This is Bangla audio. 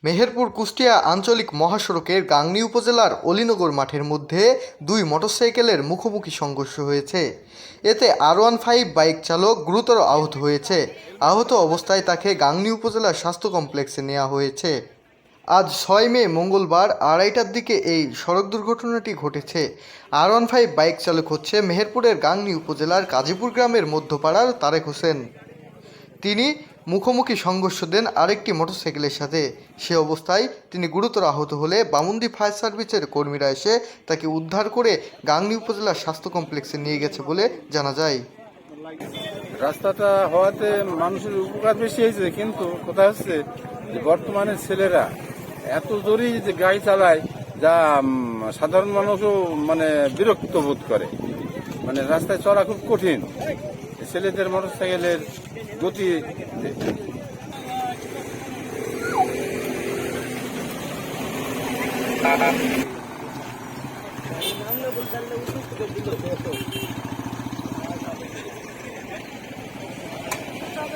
মেহেরপুর কুষ্টিয়া আঞ্চলিক মহাসড়কের গাংনী উপজেলার অলিনগর মাঠের মধ্যে দুই মোটরসাইকেলের মুখোমুখি সংঘর্ষ হয়েছে। এতে R15 বাইক চালক গুরুতর আহত হয়েছে। আহত অবস্থায় তাকে গাংনী উপজেলা স্বাস্থ্য কমপ্লেক্সে নেওয়া হয়েছে। আজ 6 মে মঙ্গলবার 2:30টার দিকে এই সড়ক দুর্ঘটনাটি ঘটেছে। R15 বাইক চালক হচ্ছে মেহেরপুরের গাংনী উপজেলার কাজীপুর গ্রামের মধ্যপাড়ার তারেক হোসেন। তিনি মুখোমুখি সংঘর্ষ দেন আরেকটি মোটরসাইকেলের সাথে। সে অবস্থায় তিনি গুরুতর আহত হলে বামুন্দি ফায়ার সার্ভিসের কর্মীরা এসে তাকে উদ্ধার করে গাংনী উপজেলার স্বাস্থ্য কমপ্লেক্সে নিয়ে গেছে বলে জানা যায়। রাস্তাটা হওয়াতে মানুষের উপকার বেশি হয়েছে, কিন্তু কথা হচ্ছে যে বর্তমানে ছেলেরা এত জোরে যে গাড়ি চালায়, যা সাধারণ মানুষও বিরক্ত বোধ করে। রাস্তায় চলা খুব কঠিন। ছেলেদের মোটরসাইকেলের গতি